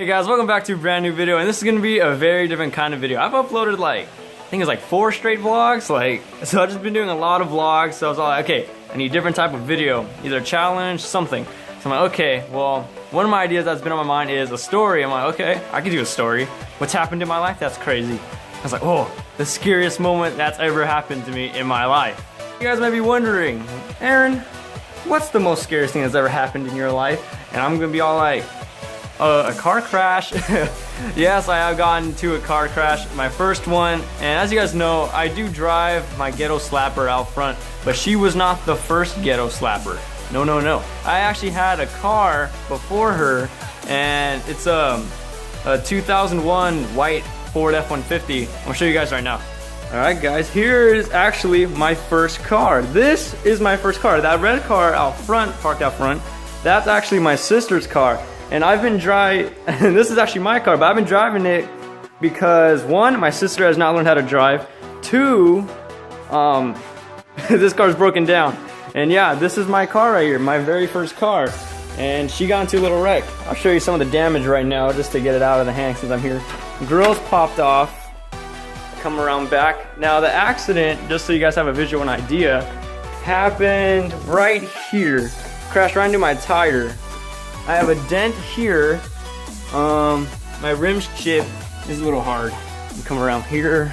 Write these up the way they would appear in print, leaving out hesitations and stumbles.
Hey guys, welcome back to a brand new video, and this is gonna be a very different kind of video. I've uploaded I think it's 4 straight vlogs, so I've just been doing a lot of vlogs, so I was all like, okay, I need a different type of video, either a challenge, something. So I'm like, okay, well, one of my ideas that's been on my mind is a story. I'm like, okay, I could do a story. What's happened in my life? That's crazy. I was like, oh, the scariest moment that's ever happened to me in my life. You guys might be wondering, Aaron, what's the most scariest thing that's ever happened in your life? And I'm gonna be all like, a car crash. Yes, I have gotten into a car crash, my first one, and as you guys know, I do drive my ghetto slapper out front, but she was not the first ghetto slapper. No, no, no. I actually had a car before her, and it's a 2001 white Ford F-150. I'll show you guys right now. Alright guys, here is actually my first car. This is my first car. That red car out front, parked out front, that's actually my sister's car. And I've been driving, and this is actually my car, but I've been driving it because 1, my sister has not learned how to drive. 2, this car's broken down. And yeah, this is my car right here, my very first car. And she got into a little wreck. I'll show you some of the damage right now just to get it out of the hand since I'm here. Grills popped off, come around back. Now the accident, just so you guys have a visual and idea, happened right here. Crashed right into my tire. I have a dent here. My rim's chipped. Is a little hard. Come around here.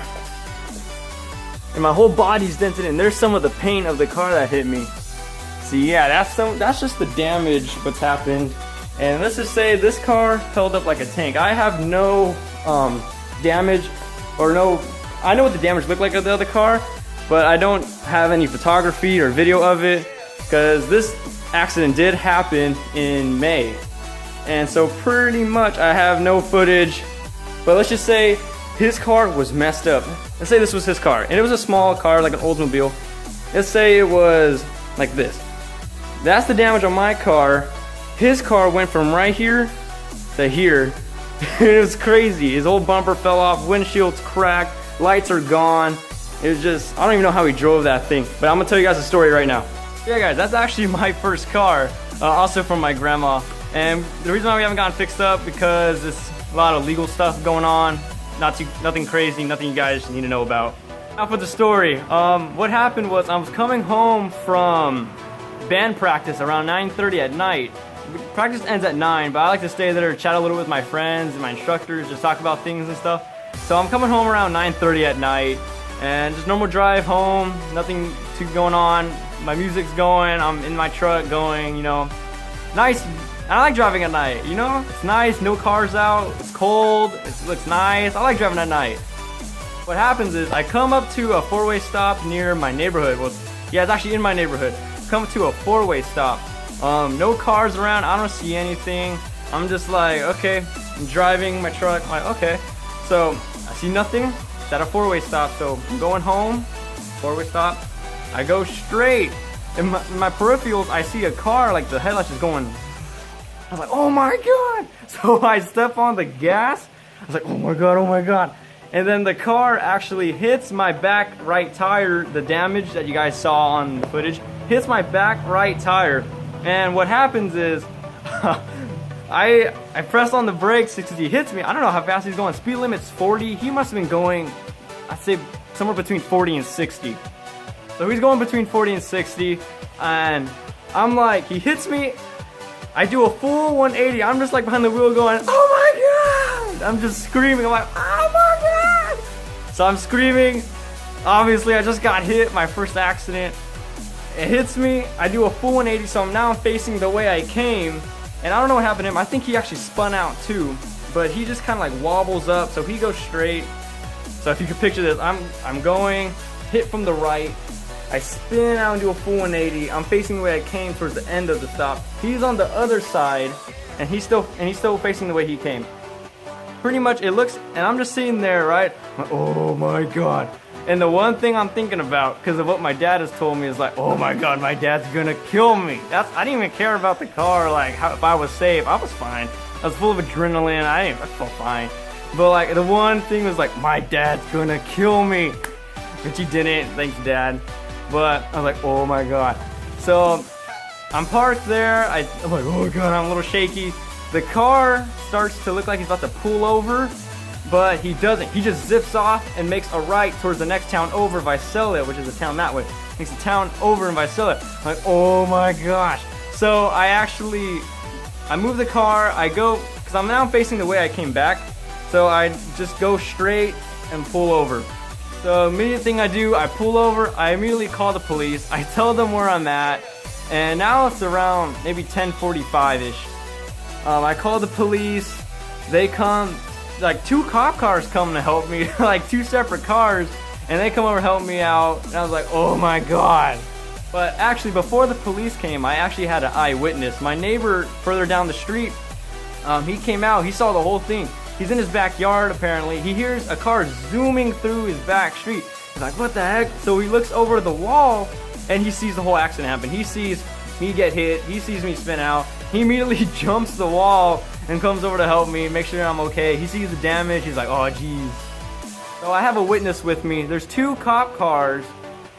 And my whole body's dented in. There's some of the paint of the car that hit me. See, yeah, that's just the damage what's happened. And let's just say this car held up like a tank. I have no damage, or no, I know what the damage looked like of the other car, but I don't have any photography or video of it, because this accident did happen in May, and so pretty much I have no footage. But let's just say his car was messed up. Let's say this was his car, and it was a small car, like an Oldsmobile. Let's say it was like this. That's the damage on my car. His car went from right here to here. It was crazy. His old bumper fell off, windshield's cracked, lights are gone. It was just, I don't even know how he drove that thing, but I'm gonna tell you guys a story right now. Yeah guys, that's actually my first car, also from my grandma. And the reason why we haven't gotten fixed up, because there's a lot of legal stuff going on. Nothing crazy, nothing you guys need to know about. Now for the story, what happened was I was coming home from band practice around 9:30 at night. Practice ends at 9, but I like to stay there, chat a little with my friends and my instructors, just talk about things and stuff. So I'm coming home around 9:30 at night, and just normal drive home, nothing too going on. My music's going, I'm in my truck going, you know. Nice, I like driving at night, you know? It's nice, no cars out, it's cold, it looks nice. I like driving at night. What happens is, I come up to a 4-way stop near my neighborhood. Well, yeah, it's actually in my neighborhood. Come to a 4-way stop. No cars around, I don't see anything. I'm just like, okay, I'm driving my truck, I'm like, okay. So, I see nothing, it's at a 4-way stop, so I'm going home, 4-way stop. I go straight. In my peripherals, I see a car, like the headlights is going. I was like, oh my god! So I step on the gas. I was like, oh my god, oh my god. And then the car actually hits my back right tire. The damage that you guys saw on the footage hits my back right tire. And what happens is, I press on the brakes because he hits me. I don't know how fast he's going. Speed limit's 40. He must have been going, I'd say, somewhere between 40 and 60. So he's going between 40 and 60, and I'm like, he hits me, I do a full 180, I'm just like behind the wheel going, oh my god! I'm just screaming, I'm like, oh my god! So I'm screaming, obviously I just got hit, my first accident. It hits me, I do a full 180, so now I'm facing the way I came, and I don't know what happened to him. I think he actually spun out too, but he just kind of like wobbles up, so he goes straight. So if you can picture this, I'm going, hit from the right, I spin out and do a full 180. I'm facing the way I came towards the end of the stop. He's on the other side, and he's still facing the way he came. Pretty much it looks, and I'm just sitting there, right? Like, oh my god. And the one thing I'm thinking about, because of what my dad has told me, is like, oh my god, my dad's gonna kill me. I didn't even care about the car, like if I was safe. I was fine. I was full of adrenaline. I felt fine. But like the one thing was like, my dad's gonna kill me. Which he didn't, thanks dad. But I was like, oh my god. So I'm parked there. I'm like, oh god, I'm a little shaky. The car starts to look like he's about to pull over, but he doesn't. He just zips off and makes a right towards the next town over, Visalia, which is a town that way. Makes a town over in Visalia. I'm like, oh my gosh. So I move the car, I go, because I'm now facing the way I came back. So I just go straight and pull over. So immediate thing I do, I pull over, I immediately call the police, I tell them where I'm at, and now it's around maybe 10:45-ish. I call the police, they come, like 2 cop cars come to help me, like 2 separate cars, and they come over to help me out, and I was like, oh my god. But actually, before the police came, I actually had an eyewitness. My neighbor further down the street, he came out, he saw the whole thing. He's in his backyard apparently. He hears a car zooming through his back street. He's like, what the heck? So he looks over the wall and he sees the whole accident happen. He sees me get hit. He sees me spin out. He immediately jumps the wall and comes over to help me, make sure I'm okay. He sees the damage. He's like, oh geez. So I have a witness with me. There's 2 cop cars.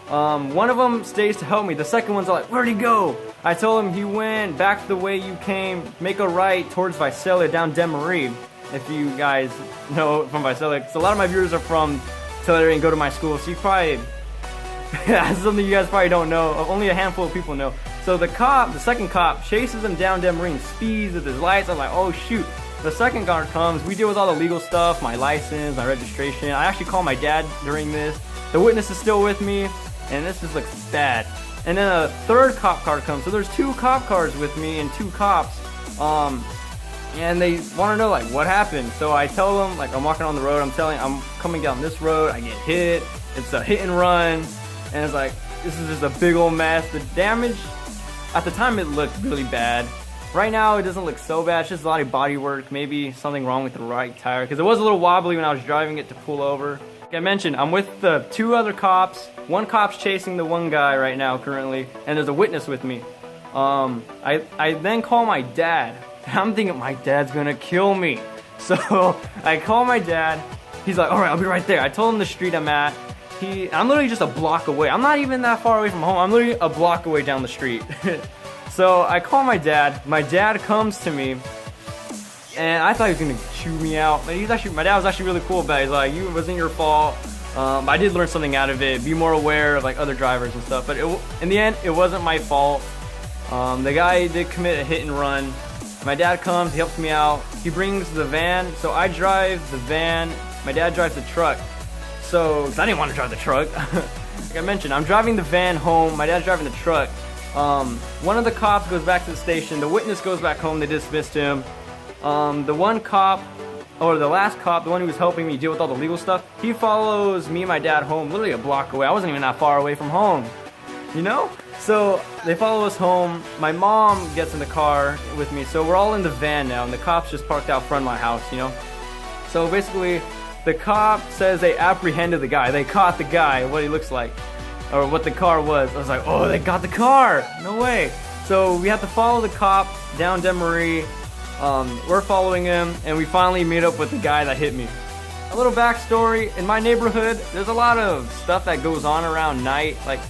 One of them stays to help me. The second one's like, where'd he go? I told him he went back the way you came. Make a right towards Visalia down Demarie. If you guys know from Visalia, so a lot of my viewers are from Tulare and go to my school, so you probably, that's something you guys probably don't know, only a handful of people know. So the second cop chases him down Demarie and speeds with his lights. I'm like, oh shoot. The second car comes, we deal with all the legal stuff, my license, my registration. I actually call my dad during this. The witness is still with me, and this just looks bad. And then a third cop car comes, so there's 2 cop cars with me and 2 cops. And they want to know like what happened. So I tell them, like, I'm walking on the road, I'm coming down this road, I get hit, it's a hit and run, and it's like, this is just a big old mess. The damage, at the time it looked really bad. Right now it doesn't look so bad, it's just a lot of body work, maybe something wrong with the right tire, because it was a little wobbly when I was driving it to pull over. Like I mentioned, I'm with the 2 other cops, 1 cop's chasing the 1 guy right now currently, and there's a witness with me. I then call my dad. I'm thinking my dad's gonna kill me. So I call my dad. He's like, all right, I'll be right there. I told him the street I'm at. I'm literally just a block away. I'm not even that far away from home. I'm literally a block away down the street. So I call my dad. My dad comes to me, and I thought he was gonna chew me out. My dad was actually really cool about it. He's like, it wasn't your fault. I did learn something out of it. Be more aware of like other drivers and stuff. But in the end, it wasn't my fault. The guy did commit a hit and run. My dad comes, he helps me out. He brings the van, so I drive the van. My dad drives the truck. So, cause I didn't want to drive the truck. Like I mentioned, I'm driving the van home. My dad's driving the truck. One of the cops goes back to the station. The witness goes back home. They dismissed him. The one cop, or the last cop, the one who was helping me deal with all the legal stuff, he follows me and my dad home, literally a block away. I wasn't even that far away from home, you know? So they follow us home. My mom gets in the car with me, so we're all in the van now, and the cops just parked out front of my house, you know? So basically, the cop says they apprehended the guy. They caught the guy, what he looks like, or what the car was. I was like, oh, they got the car! No way! So we have to follow the cop down Demarie. We're following him, and we finally meet up with the guy that hit me. A little backstory, in my neighborhood, there's a lot of stuff that goes on around night, like,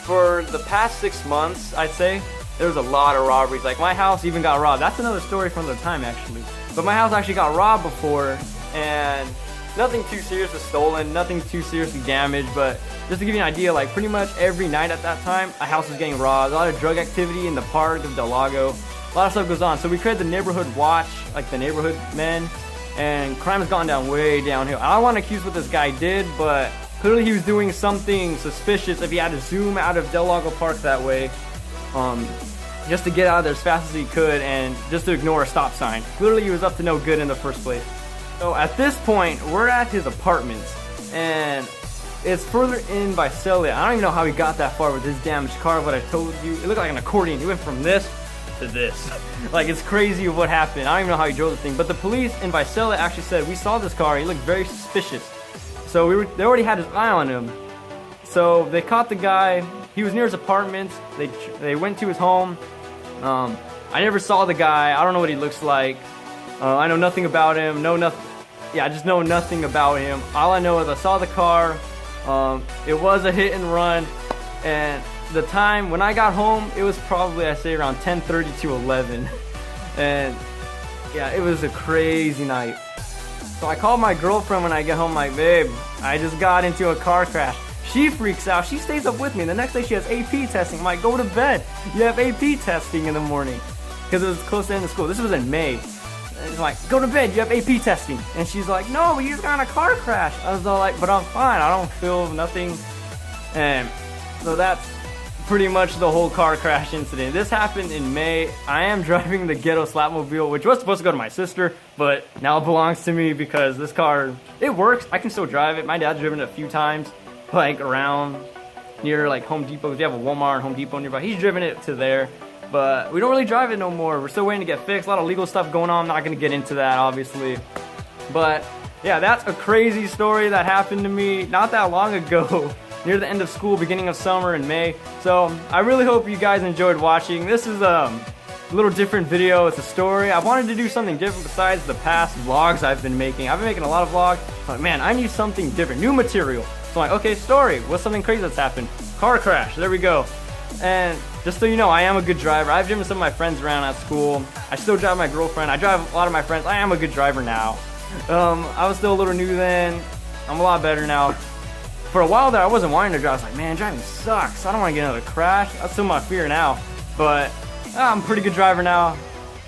for the past 6 months, I'd say, there was a lot of robberies. Like, my house even got robbed. That's another story from the time, actually. But my house actually got robbed before, and nothing too serious was stolen, nothing too seriously damaged, but just to give you an idea, like, pretty much every night at that time, a house was getting robbed. A lot of drug activity in the park of Del Lago. A lot of stuff goes on. So we created the neighborhood watch, like the neighborhood men, and crime has gone down way downhill. I don't want to accuse what this guy did, but clearly he was doing something suspicious if he had to zoom out of Del Lago Park that way, just to get out of there as fast as he could and just to ignore a stop sign. Clearly he was up to no good in the first place. So at this point, we're at his apartments, and it's further in Visalia. I don't even know how he got that far with his damaged car, but I told you, it looked like an accordion. He went from this to this. Like, it's crazy what happened. I don't even know how he drove the thing, but the police in Visalia actually said, we saw this car, he looked very suspicious. So they already had his eye on him. So they caught the guy. He was near his apartment. They went to his home. I never saw the guy. I don't know what he looks like. I know nothing about him. I just know nothing about him. All I know is I saw the car. It was a hit and run. And the time when I got home, it was probably, I say, around 10:30 to 11. And yeah, it was a crazy night. So I called my girlfriend when I get home, like, babe, I just got into a car crash. She freaks out. She stays up with me. The next day she has AP testing. I'm like, go to bed. You have AP testing in the morning. Because it was close to the end of school. This was in May. And it's like, go to bed. You have AP testing. And she's like, no, you just got in a car crash. I was all like, but I'm fine. I don't feel nothing. And so that's pretty much the whole car crash incident. This happened in May. I am driving the ghetto slapmobile, which was supposed to go to my sister, but now it belongs to me because this car, it works. I can still drive it. My dad's driven it a few times, like around near like Home Depot. If you have a Walmart and Home Depot nearby, he's driven it to there, but we don't really drive it no more. We're still waiting to get fixed. A lot of legal stuff going on. I'm not going to get into that, obviously. But yeah, that's a crazy story that happened to me not that long ago. Near the end of school, beginning of summer in May. So I really hope you guys enjoyed watching. This is a little different video. It's a story. I wanted to do something different besides the past vlogs I've been making. I've been making a lot of vlogs. But man, I need something different, new material. So I'm like, okay, story. What's something crazy that's happened? Car crash. There we go. And just so you know, I am a good driver. I've driven some of my friends around at school. I still drive my girlfriend. I drive a lot of my friends. I am a good driver now. I was still a little new then. I'm a lot better now. For a while there, I wasn't wanting to drive. I was like, man, driving sucks. I don't want to get another crash. That's still my fear now. But I'm a pretty good driver now.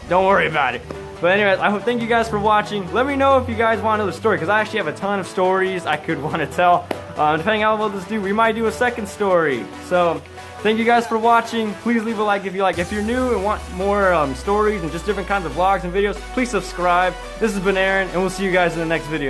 Don't worry about it. But anyways, thank you guys for watching. Let me know if you guys want another story, because I actually have a ton of stories I could want to tell. Depending on how well this do, we might do a second story. So thank you guys for watching. Please leave a like if you like. If you're new and want more stories and just different kinds of vlogs and videos, please subscribe. This has been Aaron, and we'll see you guys in the next video.